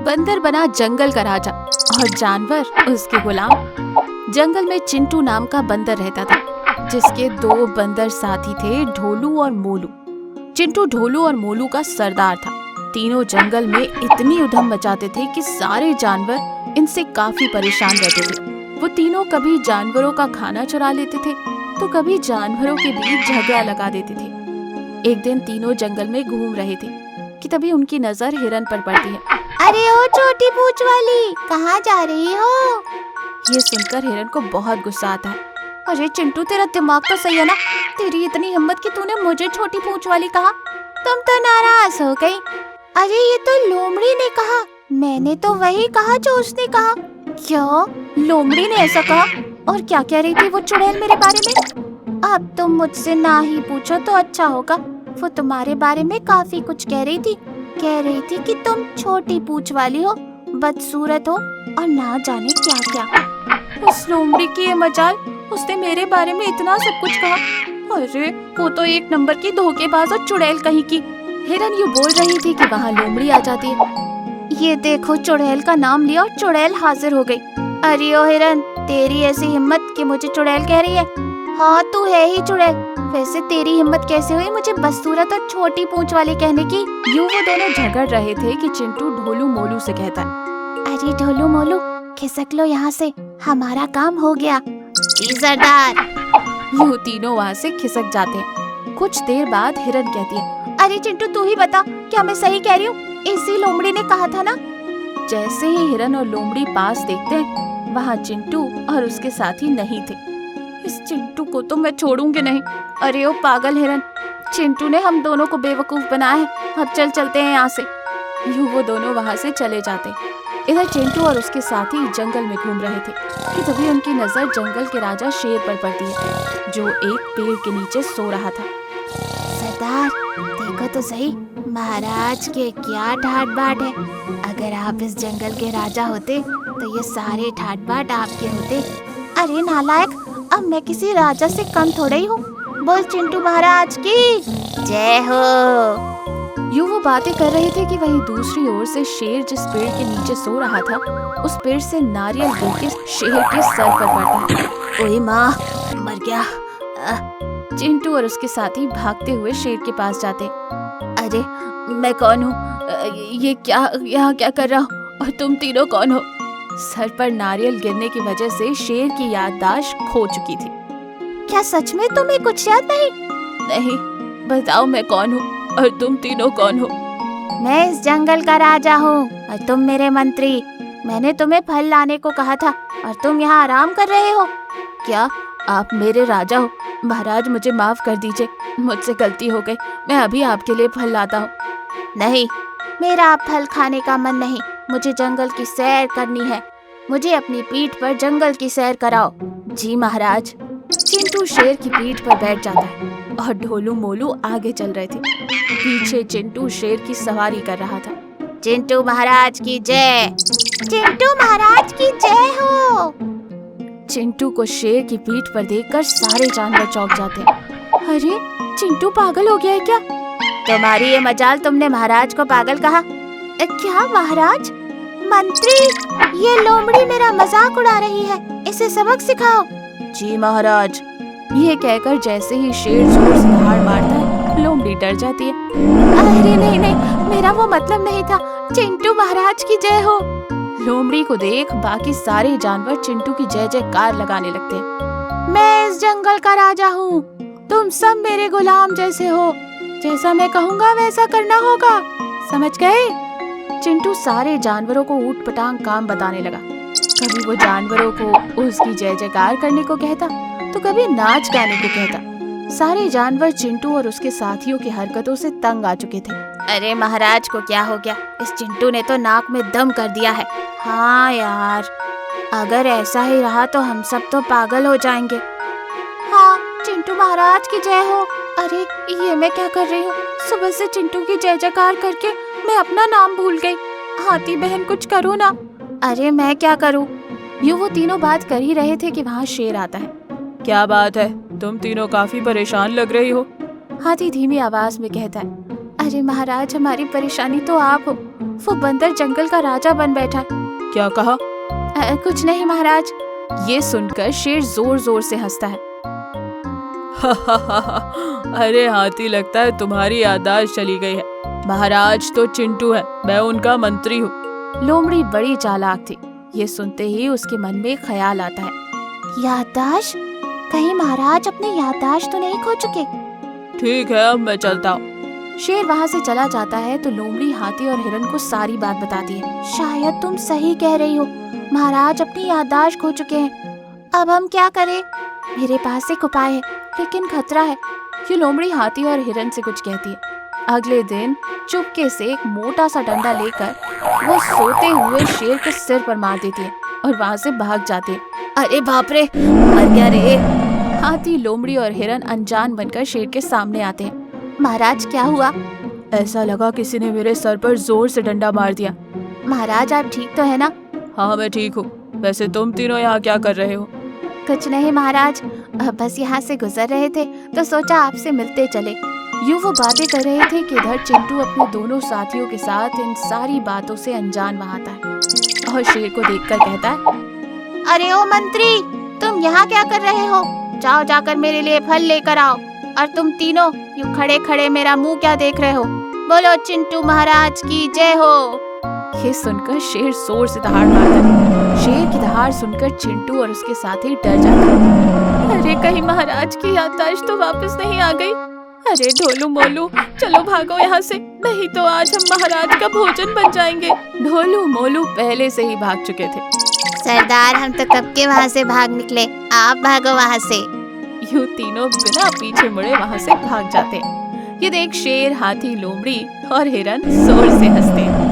बंदर बना जंगल का राजा और जानवर उसके गुलाम। जंगल में चिंटू नाम का बंदर रहता था, जिसके दो बंदर साथी थे, ढोलू और मोलू। चिंटू ढोलू और मोलू का सरदार था। तीनों जंगल में इतनी उधम मचाते थे कि सारे जानवर इनसे काफी परेशान रहते थे। वो तीनों कभी जानवरों का खाना चुरा लेते थे तो कभी जानवरों के बीच झगड़ा लगा देते थे। एक दिन तीनों जंगल में घूम रहे थे कि तभी उनकी नजर हिरन पर पड़ती है। अरे ओ छोटी पूंछ वाली, कहाँ जा रही हो? ये सुनकर हिरन को बहुत गुस्सा आता है। अरे चिंटू, तेरा दिमाग तो सही है ना? तेरी इतनी हिम्मत कि तूने मुझे छोटी पूंछ वाली कहा। तुम तो नाराज हो गई। अरे ये तो लोमड़ी ने कहा, मैंने तो वही कहा जो उसने कहा। क्यों? लोमड़ी ने ऐसा कहा? और क्या कह रही थी वो चुड़ैल मेरे बारे में? अब तुम मुझसे ना ही पूछो तो अच्छा होगा। वो तुम्हारे बारे में काफी कुछ कह रही थी। कह रही थी कि तुम छोटी पूंछ वाली हो, बदसूरत हो और ना जाने क्या क्या। उस लोमड़ी की ये मजाल, उसने मेरे बारे में इतना सब कुछ कहा। अरे वो तो एक नंबर की धोखेबाज और चुड़ैल कहीं की। हिरन यूँ बोल रही थी कि वहाँ लोमड़ी आ जाती है। ये देखो, चुड़ैल का नाम लिया और चुड़ैल हाजिर हो गई। अरे ओ हिरन, तेरी ऐसी हिम्मत कि मुझे चुड़ैल कह रही है? हाँ, तू है ही चुड़ैल। वैसे तेरी हिम्मत कैसे हुई मुझे बदसूरत और छोटी पूंछ वाली कहने की? यूँ वो दोनों झगड़ रहे थे कि चिंटू ढोलू मोलू से कहता है, अरे ढोलू मोलू, खिसक लो यहाँ से, हमारा काम हो गया। जी सरदार। यूँ तीनों वहाँ से खिसक जाते हैं। कुछ देर बाद हिरन कहती है, अरे चिंटू, तू ही बता, क्या मैं सही कह रही हूँ? इसी लोमड़ी ने कहा था ना? जैसे ही हिरन और लोमड़ी पास देखते हैं, वहाँ चिंटू और उसके साथी नहीं थे। इस चिंटू को तो मैं छोड़ूंगी नहीं। अरे ओ पागल हिरन, चिंटू ने हम दोनों को बेवकूफ बनाया है। अब चलते हैं यहाँ से। यूँ वो दोनों वहाँ से चले जाते। इधर चिंटू और उसके साथी जंगल में घूम रहे थे कि तभी उनकी नजर जंगल के राजा शेर पर पड़ती है, जो एक पेड़ के नीचे सो रहा था। सरदार, देखो तो सही, महाराज के क्या ठाट बाट है। अगर आप इस जंगल के राजा होते तो ये सारे ठाट बाट आपके होते। अरे नालायक, अब मैं किसी राजा से कम थोड़े ही हूँ। बोल चिंटू महाराज की जय हो। यूँ वो बातें कर रहे थे कि वहीं दूसरी ओर से शेर जिस पेड़ के नीचे सो रहा था, उस पेड़ से नारियल गिर के शेर के सर पर पड़ता है। ओए माँ, मर गया। चिंटू और उसके साथी भागते हुए शेर के पास जाते। अरे मैं कौन हूँ? ये क्या यहाँ क्या कर रहा हो? और तुम तीनों कौन हो? सर पर नारियल गिरने की वजह से शेर की याददाश्त खो चुकी थी। क्या सच में तुम्हें कुछ याद नहीं? नहीं, बताओ मैं कौन हूँ और तुम तीनों कौन हो? मैं इस जंगल का राजा हूँ और तुम मेरे मंत्री। मैंने तुम्हें फल लाने को कहा था और तुम यहाँ आराम कर रहे हो। क्या आप मेरे राजा हो? महाराज, मुझे माफ कर दीजिए, मुझसे गलती हो गई। मैं अभी आपके लिए फल लाता हूँ। नहीं, मेरा फल खाने का मन नहीं। मुझे जंगल की सैर करनी है। मुझे अपनी पीठ पर जंगल की सैर कराओ। जी महाराज। चिंटू शेर की पीठ पर बैठ जाता है और ढोलू मोलू आगे चल रहे थे। पीछे चिंटू शेर की सवारी कर रहा था। चिंटू महाराज की जय। चिंटू महाराज की जय हो। चिंटू को शेर की पीठ पर देखकर सारे जानवर चौंक जाते हैं। अरे चिंटू पागल हो गया है क्या? तुम्हारी ये मजाल, तुमने महाराज को पागल कहा? क्या महाराज? मंत्री, ये लोमड़ी मेरा मजाक उड़ा रही है, इसे सबक सिखाओ। जी महाराज। ये कहकर जैसे ही शेर जोर से दहाड़ मारता है, लोमड़ी डर जाती है। अरे नहीं नहीं, मेरा वो मतलब नहीं था। चिंटू महाराज की जय हो। लोमड़ी को देख बाकी सारे जानवर चिंटू की जय जयकार लगाने लगते हैं। मैं इस जंगल का राजा हूँ, तुम सब मेरे गुलाम जैसे हो। जैसा मैं कहूँगा वैसा करना होगा, समझ गए? चिंटू सारे जानवरों को ऊट पटांग काम बताने लगा। कभी वो जानवरों को उसकी जय जयकार करने को कहता तो कभी नाच गाने को कहता। सारे जानवर चिंटू और उसके साथियों की हरकतों से तंग आ चुके थे। अरे महाराज को क्या हो गया? इस चिंटू ने तो नाक में दम कर दिया है। हाँ यार, अगर ऐसा ही रहा तो हम सब तो पागल हो जाएंगे। हाँ, चिंटू महाराज की जय हो। अरे ये मैं क्या कर रही हूँ? सुबह से चिंटू की जय जयकार करके मैं अपना नाम भूल गई। हाथी बहन, कुछ करो ना। अरे मैं क्या करूँ? यूँ वो तीनों बात कर ही रहे थे कि वहाँ शेर आता है। क्या बात है, तुम तीनों काफी परेशान लग रही हो? हाथी धीमी आवाज में कहता है। अरे महाराज, हमारी परेशानी तो आप हो। वो बंदर जंगल का राजा बन बैठा है। क्या कहा? कुछ नहीं महाराज। ये सुनकर शेर जोर जोर से हंसता है। अरे हाथी, लगता है तुम्हारी याददाश्त चली गई है। महाराज तो चिंटू है, मैं उनका मंत्री हूँ। लोमड़ी बड़ी चालाक थी। ये सुनते ही उसके मन में एक ख्याल आता है। याददाश्त? कहीं महाराज अपनी याददाश्त तो नहीं खो चुके? ठीक है, अब मैं चलता हूँ। शेर वहाँ से चला जाता है तो लोमड़ी हाथी और हिरन को सारी बात बताती है। शायद तुम सही कह रही हो, महाराज अपनी याददाश्त खो चुके हैं। अब हम क्या करें? मेरे पास एक उपाय है, लेकिन खतरा है। ये लोमड़ी हाथी और हिरन से कुछ कहती है। अगले दिन चुपके से एक मोटा सा डंडा लेकर वो सोते हुए शेर के सिर पर मार देती है और वहाँ से भाग जाती है। अरे बाप रे, मर गया रे। हाथी, लोमड़ी और हिरन अनजान बनकर शेर के सामने आते हैं। महाराज क्या हुआ? ऐसा लगा किसी ने मेरे सर पर जोर से डंडा मार दिया। महाराज आप ठीक तो है ना? हाँ, मैं ठीक हूँ। वैसे तुम तीनों यहाँ क्या कर रहे हो? कुछ नहीं महाराज, बस यहाँ से गुजर रहे थे तो सोचा आपसे मिलते चले। यूँ वो बातें कर रहे थे कि इधर चिंटू अपने दोनों साथियों के साथ इन सारी बातों से अनजान वहाँ आता है और शेर को देखकर कहता है, अरे ओ मंत्री, तुम यहाँ क्या कर रहे हो? जाओ जाकर मेरे लिए फल लेकर आओ। और तुम तीनों यूँ खड़े खड़े मेरा मुंह क्या देख रहे हो? बोलो चिंटू महाराज की जय हो। ये सुनकर शेर जोर से दहाड़ मारता है। शेर की दहाड़ सुनकर चिंटू और उसके साथी डर जाते हैं। अरे कहीं महाराज की याददाश्त तो वापस नहीं आ गई। अरे ढोलू मोलू, चलो भागो यहाँ से, नहीं तो आज हम महाराज का भोजन बन जाएंगे। ढोलू मोलू पहले से ही भाग चुके थे। सरदार, हम तो कब के वहाँ से भाग निकले, आप भागो वहाँ से। यूँ तीनों बिना पीछे मुड़े वहाँ से भाग जाते हैं। ये देख शेर, हाथी, लोमड़ी और हिरन जोर से हंसते हैं।